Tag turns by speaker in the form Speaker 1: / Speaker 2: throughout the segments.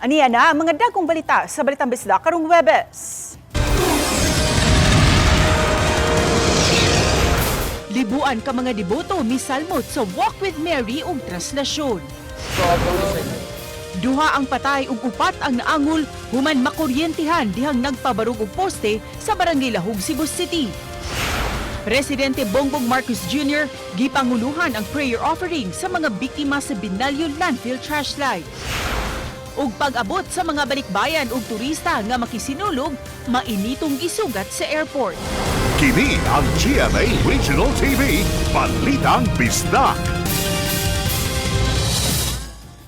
Speaker 1: Aniya na ang mga dagkong balita sa Balitang Bisdak karong Huwebes. Libuan ka mga deboto misalmot sa Walk with Mary ug traslasyon. Duha ang patay ug upat ang naangol human makuryentihan dihang nagpabarug og poste sa Barangay Lahug, Cebu City. Presidente Bongbong Marcos Jr. gipanguluhan ang prayer offering sa mga biktima sa Binalyo Landfill Trash Slide. Ug pag-abot sa mga balikbayan ug turista nga makisinulog, mainitong gisugat sa airport.
Speaker 2: Kini ang GMA Regional TV, Balitang Bisdak.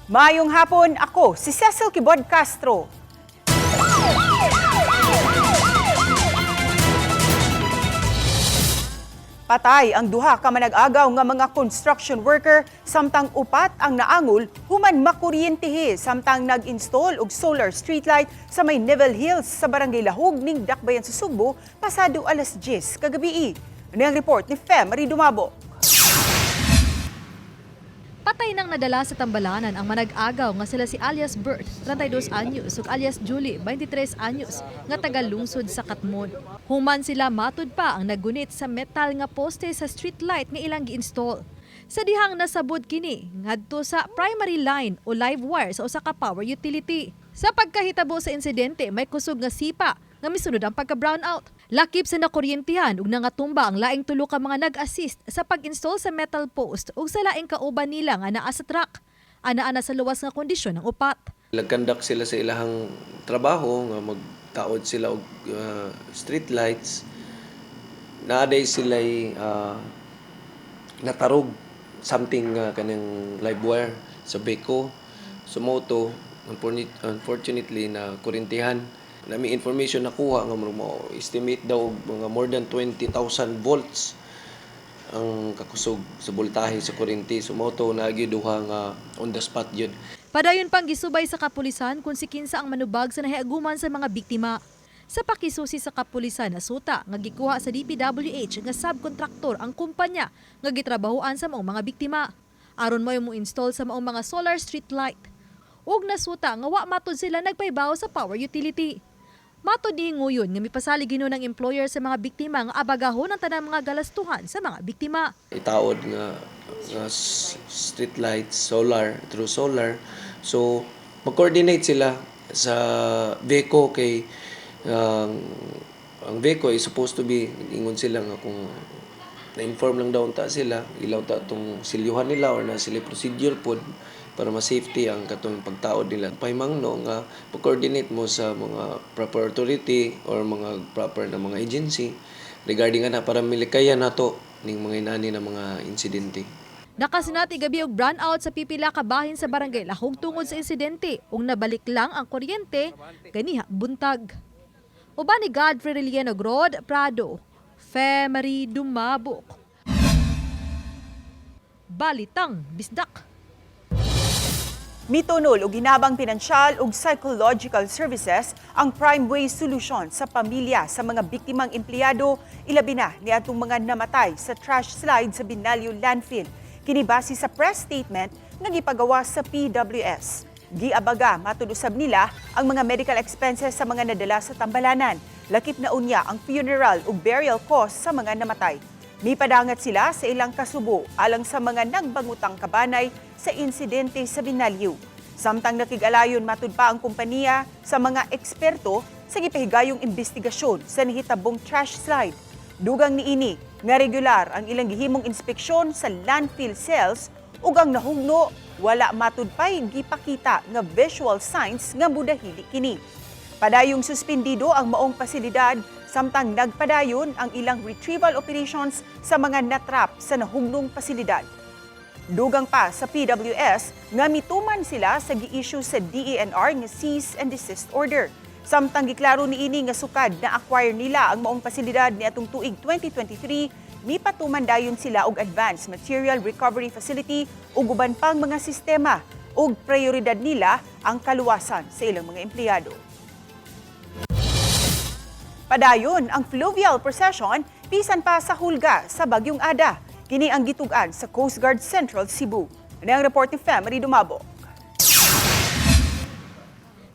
Speaker 1: Maayong hapon, ako si Cecil Kibod Castro. Patay ang duha ka manag-agaw nga mga construction worker samtang upat ang naangol human makuryentihe samtang nag-install og solar streetlight sa may Neville Hills sa Barangay Lahug ning Dakbayan sa Sugbo pasado alas 10 kagabi. Ano ang report ni Fem Marie Dumabo?
Speaker 3: Patay nang nadala sa tambalanan ang manag-agaw nga sila si alias Bert, 32 anyos, ug alias Julie, 23 anyos, nga taga-lungsod sa Katmon. Human sila matud pa ang nagunit sa metal nga poste sa streetlight nga ilang gi-install. Sa dihang nasabod kini ngadto sa primary line o live wire sa usa ka power utility. Sa pagkahitabo sa insidente, may kusog nga sipa nga misunod ang pagka-brownout. Lakip sa nakuryentihan ug nangatumba ang laing tulo ka mga nag-assist sa pag-install sa metal post ug sa laing kauban nila nga naa sa truck. Ana-ana sa luwas nga kondisyon ng upat.
Speaker 4: Nagkandak sila sa ilahang trabaho nga magtaod sila og street lights. Naaday sila'y natarog something kanang live wire sa beko, sa moto. Unfortunately na kurintihan. Nami information nakuha nga estimate daw mga more than 20,000 volts ang kakusog sa voltahe sa kuryente. So moto na duha nga on the spot yun.
Speaker 3: Padayon pang gisubay sa kapulisan kung si kinsa ang manubag sa nahiaguman sa mga biktima. Sa pakisusi sa kapulisan nasuta nga gikuha sa DPWH nga subkontraktor ang kumpanya nga gitrabahoan sa maong mga biktima. Aron mo install sa maong mga solar street light. Ug nasuta nga wa matud sila nagpaybaw sa power utility. Matod ni nguyon nga mipasalig gino ng employer sa mga biktima nga abagahon ang tanang mga galastuhan sa mga biktima.
Speaker 4: Itaod nga street lights, solar, through solar. So mag-coordinate sila sa VECO kay ang VECO is supposed to be ingon sila nga kung na-inform lang daw ta sila, ilaw ta itong silyuhan nila or na sila procedure pod para ma-safety ang katong pagtaod nila. Pahimangno nga pag-coordinate mo sa mga proper authority or mga proper na mga agency regarding ana para milikayan nato ning mga inani na mga insidente.
Speaker 3: Nakasinati gabi og brownout sa pipila ka bahin sa Barangay Lahug tungod sa insidente ug nabalik lang ang kuryente ganiha buntag. Uban ni Godfrey Reliano Grod Prado, Fem Marie Dumabo. Balitang Bisdak.
Speaker 1: Mitunol og ginabang pinansyal ug psychological services ang Prime Way Solution sa pamilya sa mga biktimang empleyado ilabi na niadtong mga namatay sa trash slide sa Binalyo Landfill. Kini base sa press statement nga gipagawa sa PWS. Giabaga matud usab nila ang mga medical expenses sa mga nadala sa tambalanan. Lakip na unya ang funeral ug burial costs sa mga namatay. Mipadangat sila sa ilang kasubo alang sa mga nagbangutang kabanay sa insidente sa Binalyo. Samtang nakig-alayon matud pa ang kumpanya sa mga eksperto sa gipahigayong investigasyon sa nahitabong trash slide. Dugang niini nga regular ang ilang gihimong inspeksyon sa landfill cells ug ang nahugno wala matud pay gipakita nga visual signs nga budahili kini. Padayong suspendido ang maong pasilidad samtang nagpadayon ang ilang retrieval operations sa mga natrap sa nahugnong pasilidad. Dugang pa sa PWS nga mituman sila sa gi-issue sa DENR nga cease and desist order. Samtang giklaro niini nga sukad na acquire nila ang maong pasilidad niadtong tuig 2023, mipatuman dayon sila og advanced material recovery facility ug uban pang mga sistema ug prioridad nila ang kaluwasan sa ilang mga empleyado. Padayon ang fluvial procession bisan pa sa hulga sa Bagyong Ada. Kini ang gitugan sa Coast Guard Central Cebu. Ano ang report ni Fem Marie Dumabo?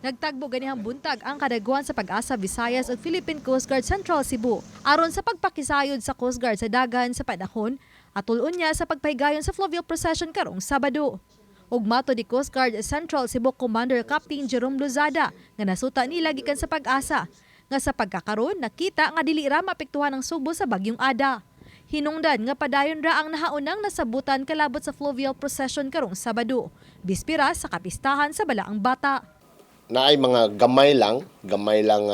Speaker 3: Nagtagbo ganihang buntag ang kadagwan sa Pag-asa Visayas ug Philippine Coast Guard Central Cebu aron sa pagpakisayod sa Coast Guard sa dagan sa panahon at tulon niya sa pagpahigayon sa fluvial procession karong Sabado. Ug mato di Coast Guard Central Cebu Commander Captain Jerome Lozada nga nasuta nila gikan sa Pag-asa nga sa pagkakaron nakita nga dili ra maapektuhan ang Subo sa bagyong Ada. Hinungdan nga padayon ra ang nahaunang nasabutan kalabot sa fluvial procession karong Sabado, bispira sa kapistahan sa Balaang Bata.
Speaker 5: Na ay mga gamay lang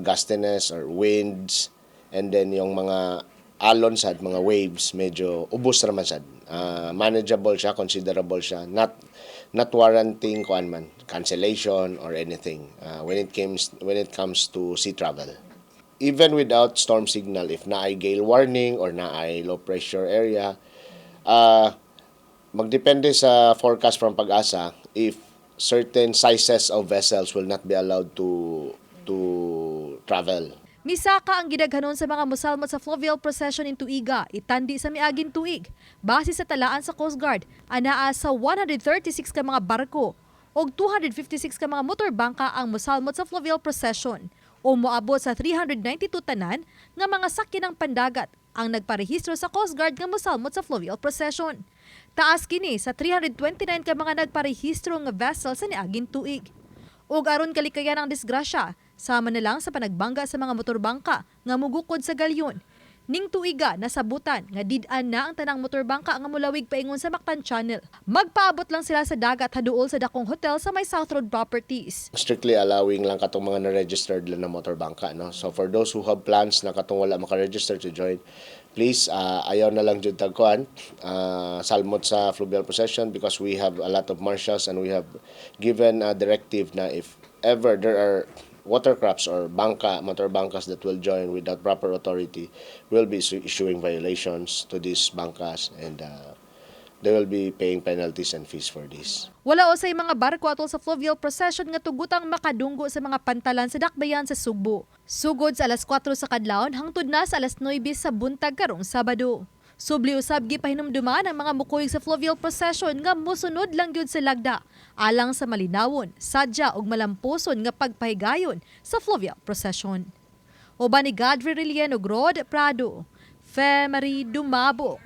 Speaker 5: gustiness or winds, and then yung mga alon sad, mga waves, medyo ubos naman sad. Manageable siya, considerable siya, not warranting cancellation or anything when it comes to sea travel. Even without storm signal, if na ay gale warning or na ay low pressure area, magdepende sa forecast from Pag-asa if certain sizes of vessels will not be allowed to travel.
Speaker 3: Misaka ang gidaghanon sa mga mosalmot sa fluvial procession in Tuiga, itandi sa miaging tuig. Base sa talaan sa Coast Guard, anaa sa 136 ka mga barko o 256 ka mga motorbangka ang mosalmot sa fluvial procession o moabot sa 392 tanan nga mga sakyan ng pandagat ang nagparehistro sa Coast Guard nga mosalmot sa fluvial procession. Taas kini sa 329 ka mga nagparehistro nga vessel sa niaging tuig. Ug aron kalikayan ang disgrasya, sama na lang sa panagbangga sa mga motorbangka nga mugukod sa galyon. Ning tuiga nasabutan nga did-an na ang tanang motorbangka nga mulawig paingon sa Mactan Channel. Magpaabot lang sila sa dagat haduol sa dakong hotel sa may South Road Properties.
Speaker 5: Strictly allowing lang katong mga na-registered lang na motorbangka, no? So for those who have plans na katong wala maka-register to join, please ayaw na lang jud tagkuan salmot sa fluvial procession, because we have a lot of marshals and we have given a directive na if ever there are watercrafts or motorbangkas that will join without proper authority, will be issuing violations to these bangkas, and they will be paying penalties and fees for this.
Speaker 3: Wala usay mga barko atol sa fluvial procession nga tugutang makadunggo sa mga pantalan sa dakbayan sa Subo. Sugod sa alas 4 sa kadlawon hangtod na sa alas 9 sa buntag karong Sabado. Subli usab gipahinumduman ang mga mukuyog sa fluvial procession nga mosunod lang gyud sa lagda alang sa malinawon, sadya ug malampuson nga pagpahigayon sa fluvial procession. Uban ni Godfrey Rilien ug Rod Prado, Femery Dumabok.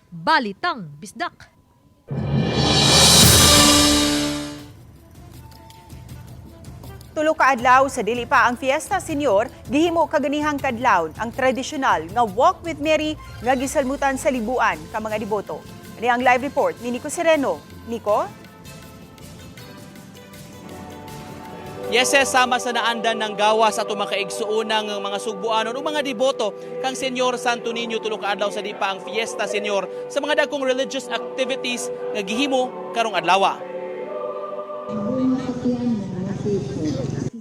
Speaker 3: Balitang Bisdak.
Speaker 1: Tulo ka adlaw sa dili pa ang Fiesta Senior, gihimo kaganihang kadlawon ang tradisyonal nga Walk with Mary nga gisalmutan sa libuan ka mga deboto. Ani ang live report ni Nico Sereno. Nico?
Speaker 6: Yes, sama sa naandan ng gawas at makaigsuunang mga Sugbuanon o mga deboto kang Senyor Santo Niño tulo ka adlaw sa di pa ang Fiesta Senior sa mga dagkong religious activities nga gihimo karong adlaw.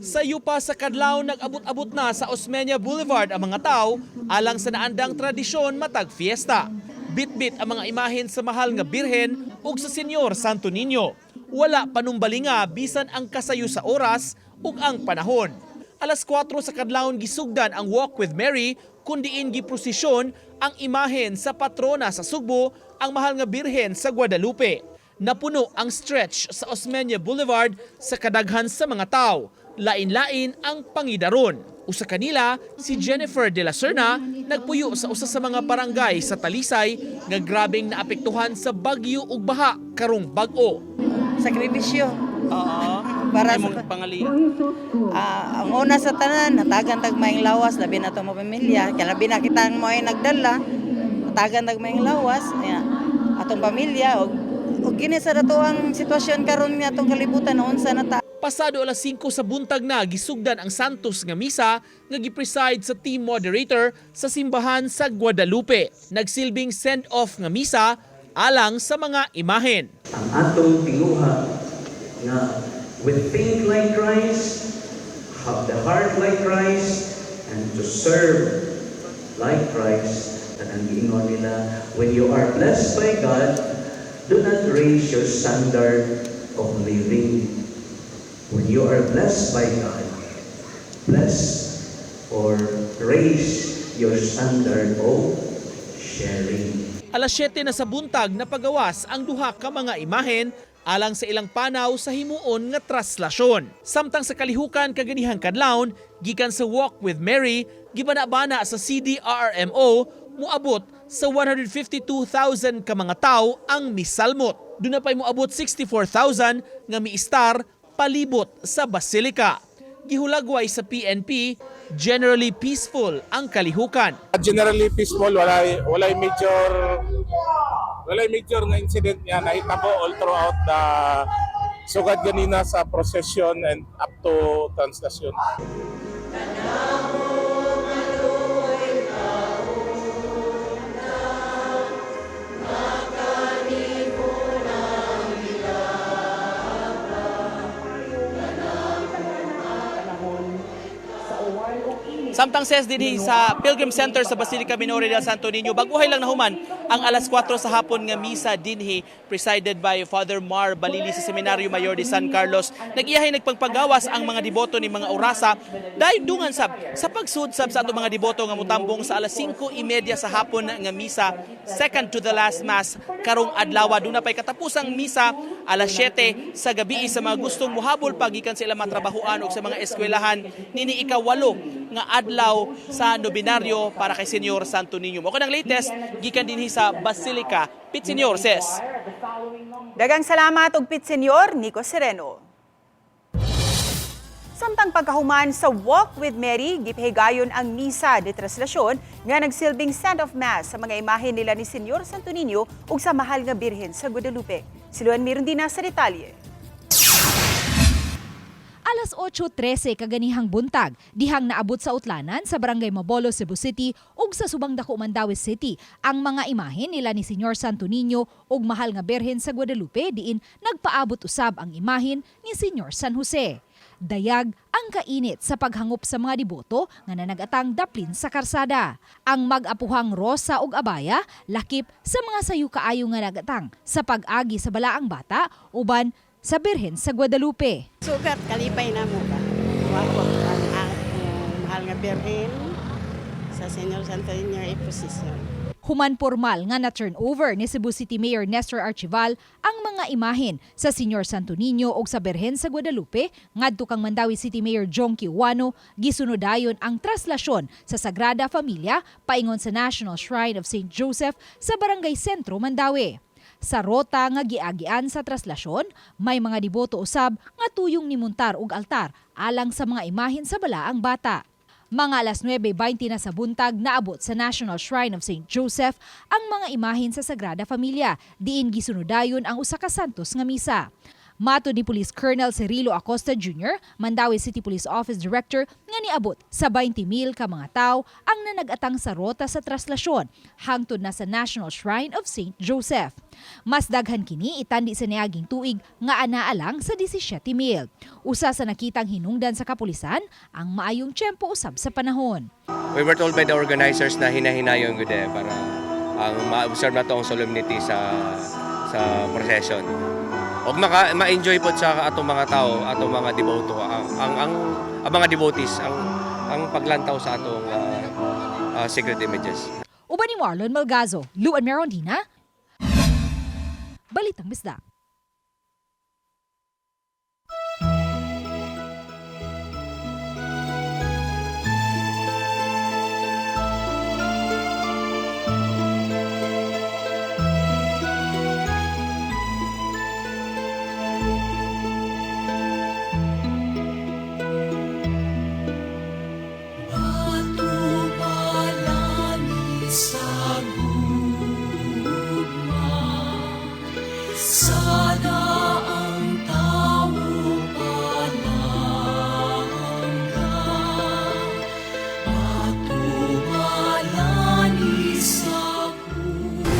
Speaker 6: Sa yupa sa kadlaw nag-abot-abot na sa Osmeña Boulevard ang mga tao alang sa naandang tradisyon matag fiesta. Bit-bit ang mga imahen sa mahal nga birhen ug sa Senyor Santo Niño. Wala panumbalinga bisan ang kasayo sa oras ug ang panahon. Alas 4 sa kadlawon gisugdan ang Walk with Mary kundiin giprosesyon ang imahen sa patrona sa Sugbo, ang mahal nga birhen sa Guadalupe. Napuno ang stretch sa Osmeña Boulevard sa kadaghan sa mga tao. Lain-lain ang pangidaron. Usa kanila si Jennifer de la Serna nagpuyo sa usa sa mga barangay sa Talisay nga grabeng naapektuhan sa bagyo ug baha karong bag-o.
Speaker 7: Sakribisyo.
Speaker 6: Para sa pangalian.
Speaker 7: Ang una sa tanan, natagan tag maing lawas, labi na itong mga pamilya. Kaya labi na kita mo ay nagdala, natagan tag maing lawas. Atong pamilya, o gini sa dato ang sitwasyon karon nga atong kalibutan noon sa nata.
Speaker 6: Pasado alas 5 sa buntag na gisugdan ang Santos nga misa nga gipreside sa team moderator sa simbahan sa Guadalupe. Nagsilbing send-off nga misa alang sa mga imahen.
Speaker 8: Ang atong tinguha nga with think like Christ, have the heart like Christ, and to serve like Christ. At ang giingon nila, when you are blessed by God, do not raise your standard of living. When you are blessed by God, bless or raise your standard of sharing.
Speaker 6: Alas 7 na sa buntag na pagawas ang duha ka mga imahen alang sa ilang panaw sa himuon nga traslasyon. Samtang sa kalihukan kaganihang kadlawon, gikan sa Walk with Mary, gibana-bana sa CDRRMO, muabot sa 152,000 ka mga tao ang misalmot. Doon na pa'y muabot 64,000 nga miistar palibot sa Basilica. Gihulagway sa PNP, generally peaceful ang kalihukan.
Speaker 9: Generally peaceful, walay major nga incident niya nahitabo all throughout the sugad ganina sa procession and up to translasyon.
Speaker 6: Samtang ses dinhi sa Pilgrim Center sa Basilica Minore del Santo Niño, baguhay lang nahuman ang alas 4 sa hapon nga misa dinhi presided by Father Mar Balili sa Seminaryo Mayor de San Carlos. Nag-iyahay nagpagpagawas ang mga deboto ni mga orasa dahil dungan sab sa pagsudsab sa ato mga deboto nga mutambong sa alas 5:30 sa hapon nga misa, second to the last mass karong adlaw. Doon na pa'y katapusang misa alas 7 sa gabi sa mga gustong muhabol pagikan sa ilang matrabahuan o sa mga eskwelahan nini ikawalo nga adlaw sa nobinaryo para kay Senyor Santo Niño. Mo kanang latest gikan dinhi sa Basilica. Pit Senyor ses.
Speaker 1: Dagang salamat og Pit Senyor Nico Sereno. Samtang pagkahuman sa Walk with Mary, gipahigayon ang misa de traslasyon nga nagsilbing stand of mass sa mga imahe nila ni Senyor Santo Niño ug sa mahal nga Birhen sa Guadalupe. Si Luan Mirondina sa detalye.
Speaker 3: Alas 8:13 kaganihang buntag, dihang naabot sa Utlanan sa Barangay Mabolo, Cebu City ug sa Subang Dako, Mandaue City ang mga imahe nila ni Senyor Santo Niño ug mahal nga Birhen sa Guadalupe diin nagpaabot usab ang imahen ni Senyor San Jose. Dayag ang kainit sa paghangop sa mga deboto nga nanagatang daplin sa karsada. Ang mag-apuhang rosa ug abaya lakip sa mga sayo kaayo nga nagatang sa pag-agi sa balaang bata uban sa Birhen sa Guadalupe.
Speaker 7: Sugat, kalipay na mo ba? Wawag ang mahal nga Birhen sa Senyor Santo Niño Iposisyon.
Speaker 3: Human formal nga na-turnover ni Cebu City Mayor Nestor Archival ang mga imahen sa Senyor Santo Niño ug sa Birhen sa Guadalupe ngadto kang Mandaue City Mayor Jonky Uano, gisunodayon ang traslasyon sa Sagrada Familia paingon sa National Shrine of St. Joseph sa Barangay Sentro, Mandaue. Sa rota nga giagian sa traslasyon, may mga deboto usab nga tuyong nimuntar og altar alang sa mga imahen sa balaang bata. Mga alas 9:20 na sa buntag naabot sa National Shrine of St. Joseph ang mga imahen sa Sagrada Familia, diin gisunodayon ang usa ka santos nga misa. Matod ni Police Colonel Cirilo Acosta Jr., Mandaue City Police Office Director, nga niabot sa 20,000 ka mga tao ang nanagatang sa rota sa traslasyon hangtod na sa National Shrine of St. Joseph. Mas daghan kini itandi sa niaging tuig nga anaa lang sa 17,000. Usa sa nakitang hinungdan sa kapulisan ang maayong tiyempo usab sa panahon.
Speaker 10: We were told by the organizers na hinahinayon gud para ang ma-observe na to ang solemnity sa procession. Og ma-enjoy po sa atong mga tao, atong mga deboto, ang mga devotees, ang paglantaw sa atong sacred images.
Speaker 3: Uban ni Marlon Malgazo, Luan Mirondina, Balitang Bisdak.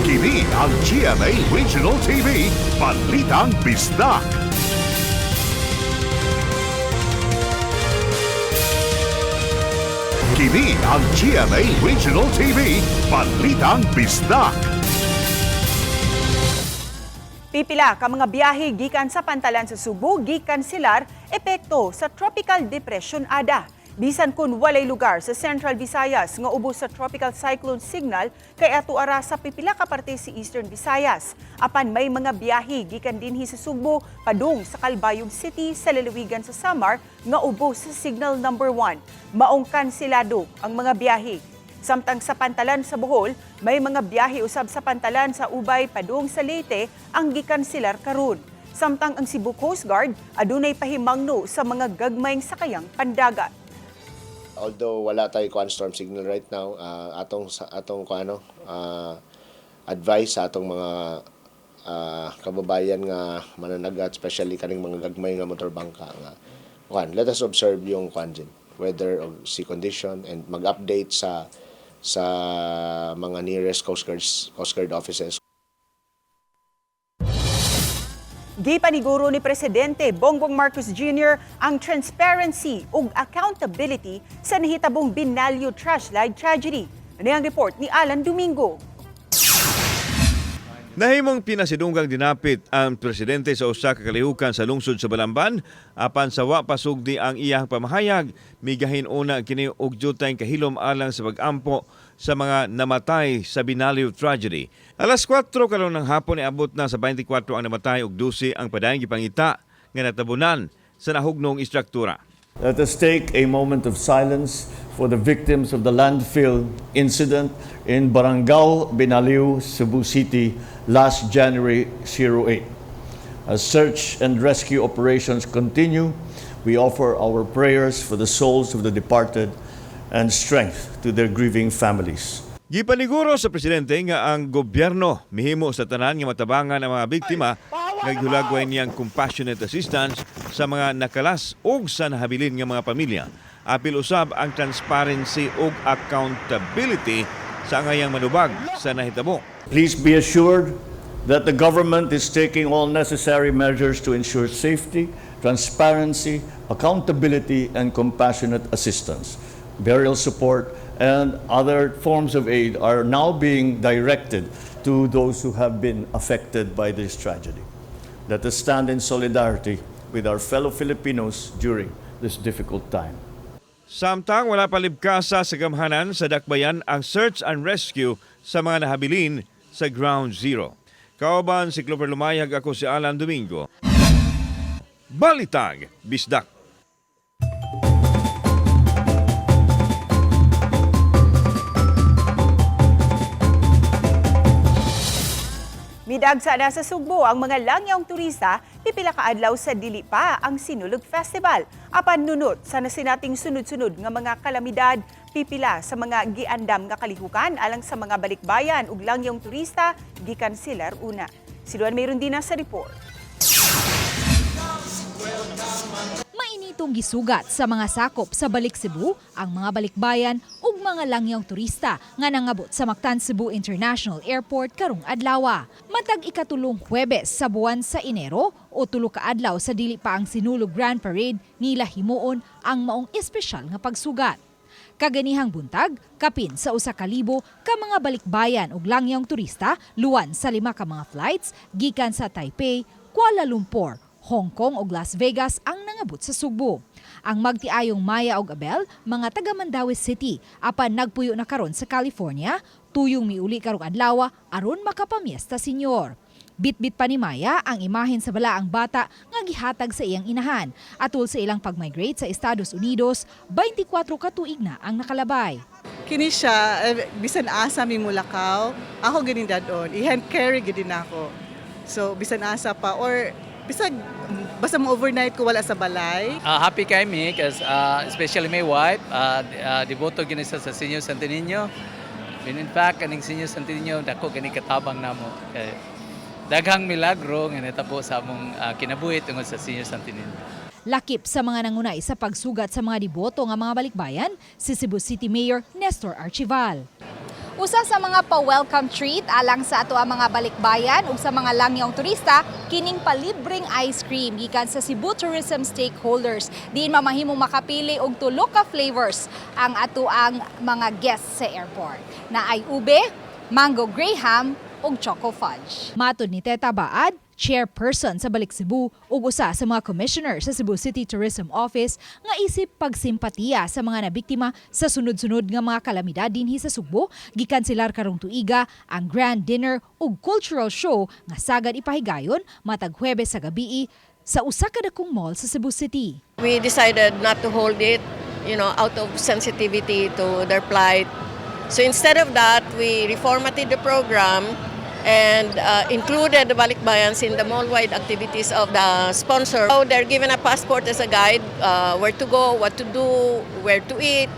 Speaker 2: Kini ang GMA Regional TV, Balitang Bisdak. Kini ang GMA Regional TV, Balitang Bisdak.
Speaker 1: Pipila ka mga biyahe gikan sa pantalan sa Subo, gikan silar epekto sa Tropical Depression Ada. Bisan kun walay lugar sa Central Visayas nga ubos sa tropical cyclone signal kay ato ara sa pipila ka parte si Eastern Visayas. Apan may mga biyahe gikan dinhi sa Sugbo padung sa Calbayog City sa lalawigan sa Samar nga ubos sa signal number 1. Maong kanselado ang mga biyahe. Samtang sa Pantalan sa Bohol, may mga biyahe usab sa Pantalan sa Ubay padung sa Leyte ang gikanselar karon. Samtang ang Cebu Coast Guard adunay pahimangno sa mga gagmayng sakayang pandagat.
Speaker 5: Although wala tayo storm signal right now, atong advice sa atong mga kababayan nga mananagat, especially kaning mga gagmay nga motorbangka nga let us observe yung weather or sea condition and mag-update sa mga nearest Coast Guard offices.
Speaker 1: Gipaniguro ni Presidente Bongbong Marcos Jr. ang transparency ug accountability sa nahitabong Binalyo trash slide tragedy. Ano ang report ni Alan Domingo?
Speaker 11: Nahimong pinasidunggang dinapit ang presidente sa usa ka kalihukan sa lungsod sa Balamban apan sa wa pasugdi ang iyang pamahayag migahin una kini og jutay kahilom alang sa pag-ampo sa mga namatay sa Binalyo tragedy. Alas 4 karon ng hapon niabot na sa 24 ang namatay ug 12 ang padayong gipangita nga natabunan sa nahugnong istruktura.
Speaker 12: Let us take a moment of silence for the victims of the landfill incident in Barangay Binalyo, Cebu City last January 08. As search and rescue operations continue, we offer our prayers for the souls of the departed and strength to their grieving families.
Speaker 11: Gipaniguro sa presidente nga ang gobyerno mihimo sa tanan nga matabangan ang mga biktima nga gihulagway niyang compassionate assistance sa mga nakalas ug sa nahabilin nga mga pamilya. Apil usab ang transparency ug accountability sa angayang manubag sa nahitabo.
Speaker 12: Please be assured that the government is taking all necessary measures to ensure safety, transparency, accountability, and compassionate assistance. Burial support and other forms of aid are now being directed to those who have been affected by this tragedy. Let us stand in solidarity with our fellow Filipinos during this difficult time.
Speaker 11: Samtang wala palibkasa sa gamhanan sa dakbayan ang search and rescue sa mga nahabilin sa Ground Zero. Kauban si Clover Lumayag, ako si Alan Domingo. Balitag Bisdak.
Speaker 1: Midagsa na sa Sugbo ang mga langyawng turista, pipila ka adlaw sa dili pa ang Sinulog Festival. Apan nunot sa nasinating sunod-sunod nga mga kalamidad, pipila sa mga giandam nga kalihukan alang sa mga balikbayan ug langyawng turista gikanselar una. Siluan mayroon din na sa report.
Speaker 3: Mainitong gisugat sa mga sakop sa Balik Cebu ang mga balikbayan ug mga langyawng turista nga nangabot sa Mactan Cebu International Airport karong adlaw. Matag ikatulong Huwebes sa buwan sa Enero o tulo ka adlaw sa dili pa ang Sinulog Grand Parade nila himuon ang maong espesyal nga pagsugat. Kaganihang buntag, kapin sa 1,000 ka mga balikbayan ug langyawng turista luwan sa 5 ka mga flights gikan sa Taipei, Kuala Lumpur, Hong Kong ug Las Vegas ang nangabot sa Sugbo. Ang magtiayong Maya ug Abel, mga taga Mandaue City, apan nagpuyo na karon sa California, tuyong miuli karong adlaw aron makapamiesta senyor. Bitbit pa ni Maya ang imahen sa balaang bata nga gihatag sa iyang inahan. Atol sa ilang pag-migrate sa Estados Unidos, 24 ka tuig na ang nakalabay.
Speaker 13: Kini siya, bisan asa mi Mulakaw, ako ganin dadon, i-hand carry gidin ako. So bisan asa pa or bisag basta mo overnight ko wala sa balay.
Speaker 14: Happy kami kasi especially my wife, devoto gini sa Senior Santo Niño. In fact, kaning Senior Santo Niño dako gani katabang namo. Daghang milagro nga natabo sa among kinabuhi tungod sa Senior Santo Niño.
Speaker 3: Lakip sa mga nangunay sa pagsugat sa mga deboto nga mga balikbayan, si Cebu City Mayor Nestor Archival.
Speaker 15: Usa sa mga pa-welcome treat alang sa ato ang mga balikbayan ug sa mga langyawng turista, kining palibreng ice cream gikan sa Cebu Tourism Stakeholders. Diin mamahimong makapili og 3 ka flavors ang ato ang mga guests sa airport. Naay ube, mango graham ug Choco Fudge.
Speaker 3: Matod ni Teta Baad, chairperson sa Balik Cebu ug usa sa mga commissioner sa Cebu City Tourism Office nga isip pagsimpatiya sa mga nabiktima sa sunod-sunod nga mga kalamidad dinhi sa Sugbo, gikanselar karong tuiga ang grand dinner ug cultural show nga sagad ipahigayon matag Huwebes sa gabii sa usa ka dakong mall sa Cebu City.
Speaker 16: We decided not to hold it, out of sensitivity to their plight. So instead of that, we reformatted the program and included the Balikbayans in the mall-wide activities of the sponsor. So they're given a passport as a guide, where to go, what to do, where to eat,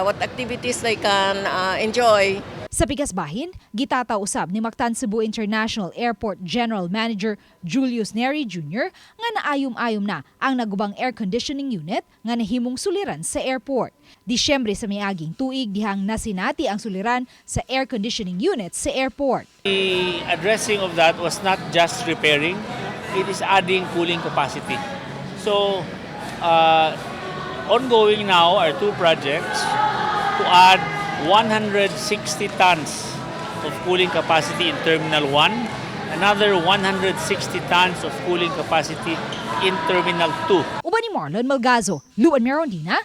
Speaker 16: what activities they can enjoy.
Speaker 3: Sa Pikas Bahin, gitataw usab ni Mactan Cebu International Airport General Manager Julius Neri Jr. nga naayom-ayom na ang nagubang air conditioning unit nga nahimong suliran sa airport. Disyembre sa miaging tuig dihang nasinati ang suliran sa air conditioning unit sa airport.
Speaker 17: The addressing of that was not just repairing, it is adding cooling capacity. So, ongoing now are two projects to add 160 tons of cooling capacity in Terminal 1, another 160 tons of cooling capacity in Terminal 2.
Speaker 3: Uban ni Marlon Malgazo, Luan Merondina,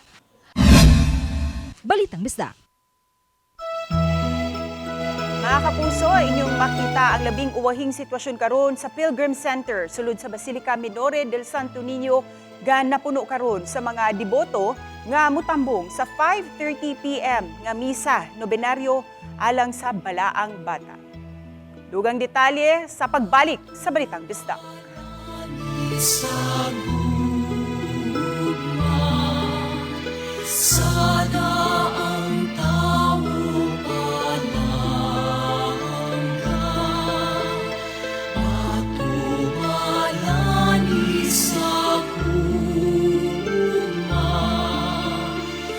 Speaker 3: Balitang Bisdak.
Speaker 1: Mga kapuso, inyong makita ang labing uwahing sitwasyon karon sa Pilgrim Center sulod sa Basilica Minore del Santo Niño nga napuno karon sa mga deboto nga mutambong sa 5:30 PM nga misa nobenaryo alang sa Balaang Bata. Dugang detalye sa pagbalik sa Balitang Bisdak.
Speaker 18: Sana ang tao palangga patumalani sa kuma.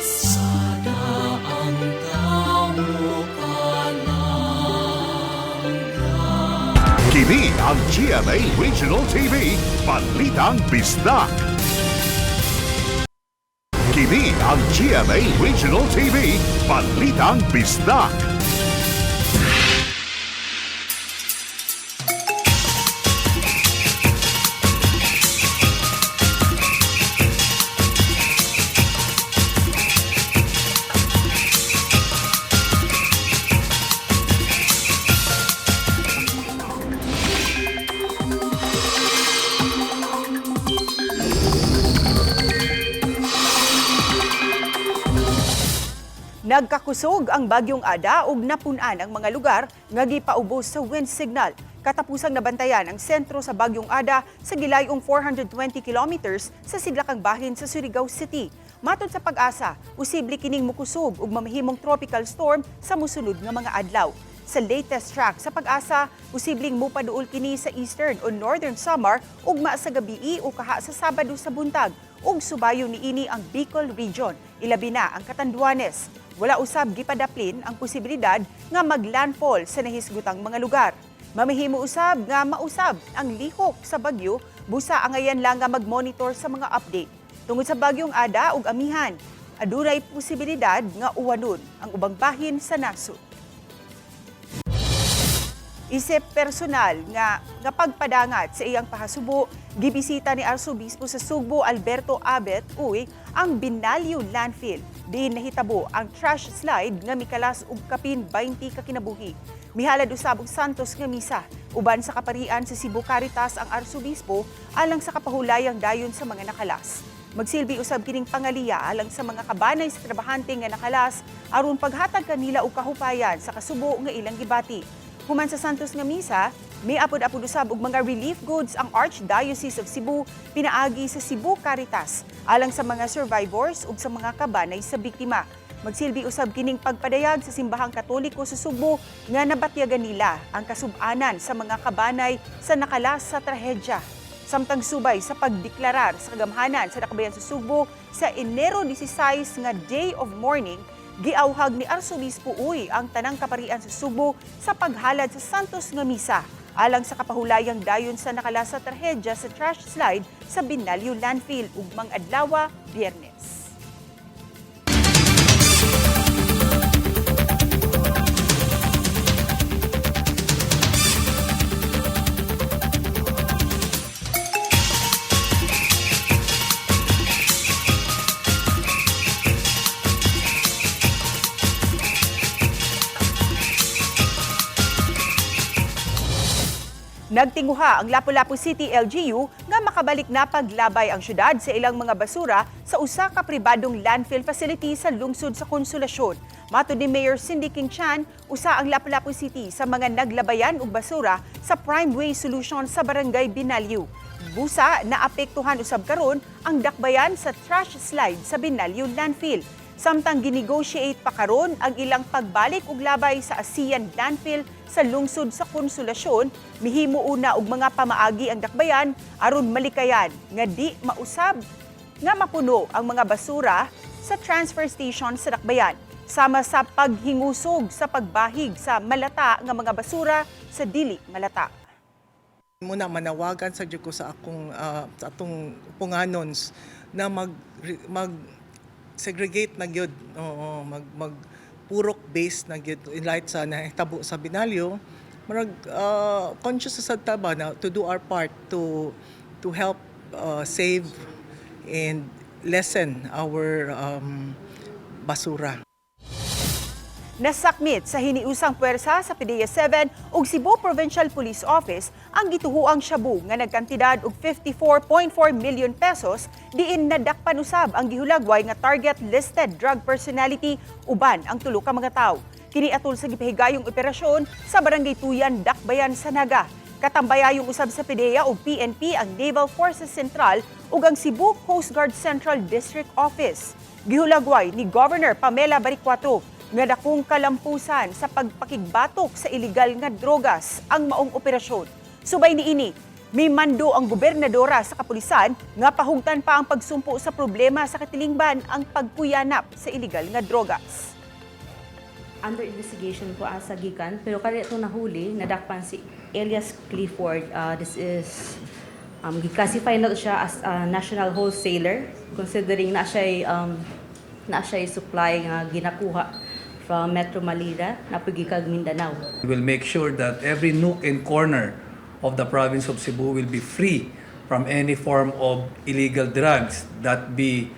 Speaker 18: Sana ang tao palangga.
Speaker 2: Kini ang GMA Regional TV Balitang Bisdak. Kini ang GMA Regional TV Balitang Bisdak.
Speaker 1: Nagkakusog ang Bagyong Ada ug napunan ang mga lugar nga gipaubos sa wind signal. Katapusang nabantayan ang sentro sa Bagyong Ada sa gilayong 420 kilometers sa sidlakang bahin sa Surigao City. Matod sa Pag-asa, posible kining mukusog ug mamahimong tropical storm sa mosunod nga mga adlaw. Sa latest track sa Pag-asa, posibleng mupaduol kini sa eastern o northern Samar ugma sa gabii o kaha sa Sabado sa buntag ug subayo niini ang Bicol region, ilabi na ang Catanduanes. Wala usab gipadaplin ang posibilidad nga maglandfall sa nahisgutang mga lugar. Mamahimo usab nga mausab ang lihok sa bagyo, busa angayan lang nga mag-monitor sa mga update. Tungod sa Bagyong Ada ug amihan, adunay posibilidad nga uwanon ang ubang bahin sa nasod. Isip personal nga pagpadangat sa iyang pahasubo, gibisita ni Arsobispo sa Sugbo Alberto Abet uy ang Binalyo Landfill. Diin nahitabo ang trash slide nga mikalas og kapin 20 ka kinabuhi. Mihalad usab og Santos nga misa uban sa kaparian sa Cebu Caritas ang Arsobispo alang sa kapahulayang dayon sa mga nakalas. Magsilbi usab kining pangaliya alang sa mga kabanay sa trabahante nga nakalas aron paghatag kanila og kahupayan sa kasubo nga ilang gibati. Human sa Santos nga misa, may apod-apod usab og mga relief goods ang Archdiocese of Cebu pinaagi sa Cebu Caritas alang sa mga survivors ug sa mga kabanay sa biktima. Magsilbi usab kining pagpadayag sa simbahang Katoliko sa Sugbo nga nabatyagan nila ang kasub-anan sa mga kabanay sa nakalas sa trahedya. Samtang subay sa pagdeklarar sa kagamhanan sa nakabayan sa Sugbo sa Enero 16 nga Day of Mourning, giauhag ni Arsobispo uy ang tanang kaparian sa Sugbo sa paghalad sa Santos nga misa alang sa kapahulayang dayon sa nakalas sa trahedya sa trash slide sa Binalyo Landfill ug mang-adlaw Biyernes. Nagtinguha ang Lapu-Lapu City LGU nga makabalik na paglabay ang syudad sa ilang mga basura sa usa ka pribadong landfill facility sa lungsod sa Konsolasyon. Matud ni Mayor Cindy King Chan, usa ang Lapu-Lapu City sa mga naglabayan og basura sa Prime Way Solution sa Barangay Binalyo. Busa naapektuhan usab karon ang dakbayan sa trash slide sa Binalyo landfill. Samtang ginegotiate pa karon ang ilang pagbalik og labay sa ASEAN landfill sa lungsod sa Konsolasyon, mihimo una og mga pamaagi ang dakbayan aron malikayan nga di mausab nga mapuno ang mga basura sa transfer station sa dakbayan sama sa paghingusog sa pagbahig sa malata nga mga basura sa dili malata.
Speaker 13: Muna manawagan sa ko sa akong sa atong punganons na mag segregate na gyud, mag purok base na gyud in light sa nahitabo sa Binalyo. Marag conscious sa taba na to do our part to help save and lessen our basura.
Speaker 1: Nasakmit sa hiniusang puwersa sa PDEA 7 ug Cebu Provincial Police Office ang gituhuang shabu nga nagkantidad og 54.4 million pesos diin nadakpan usab ang gihulagway nga target listed drug personality uban ang tulo ka mga tawo. Kini atol sa gipahigayong operasyon sa Barangay Tuyan, Dakbayan, Sanaga. Katambayayong usab sa PDEA ug PNP ang Naval Forces Central ug ang Cebu Coast Guard Central District Office. Gihulagway ni Governor Pamela Baricuato nga dakong kalampusan sa pagpakigbatok sa iligal nga drogas ang maong operasyon. Subay niini, may mando ang gobernadora sa kapulisan nga pahugtan pa ang pagsumpo sa problema sa katilingban ang pagpuyanap sa iligal nga drogas.
Speaker 19: Under investigation po sa gikan, pero kaya ito nahuli, nadakpan si Elias Clifford. This is giclassify na siya as a national wholesaler considering na siya supply nga ginakuha from Metro Manila na pagikag Mindanao.
Speaker 20: We will make sure that every nook and corner of the province of Cebu will be free from any form of illegal drugs, that be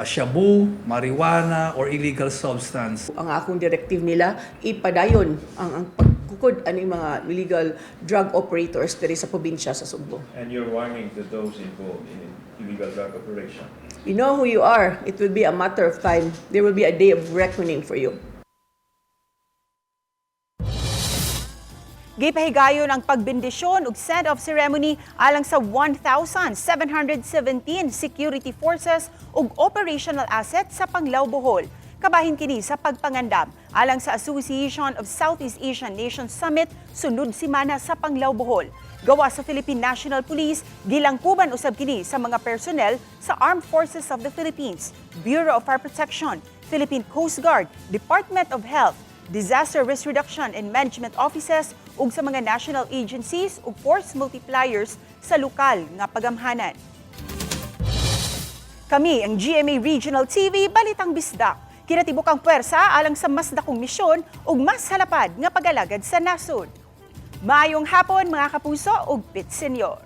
Speaker 20: shabu, marijuana, or illegal substance.
Speaker 21: Ang akong directive nila, ipadayon ang pagkukod ani mga illegal drug operators diri sa probinsya sa Cebu.
Speaker 11: And you're warning to those involved in illegal drug operation?
Speaker 21: You know who you are. It will be a matter of time. There will be a day of reckoning for you.
Speaker 1: Gipahigayon ang pagbendisyon ug send-off ceremony alang sa 1,717 security forces ug operational assets sa Panglao, Bohol. Kabahin kini sa pagpangandam alang sa Association of Southeast Asian Nations Summit sunod simana sa Panglao, Bohol. Gawa sa Philippine National Police, gilangkuban usab kini sa mga personnel sa Armed Forces of the Philippines, Bureau of Fire Protection, Philippine Coast Guard, Department of Health, Disaster Risk Reduction and Management Offices ug sa mga national agencies ug force multipliers sa lokal nga pagamhanan. Kami ang GMA Regional TV Balitang Bisdak. Kinatibuk ang puwersa alang sa mas dakong misyon ug mas halapad nga pag-alagad sa nasod. Maayong hapon mga kapuso ug Pit Senyor.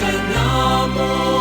Speaker 18: Kanamo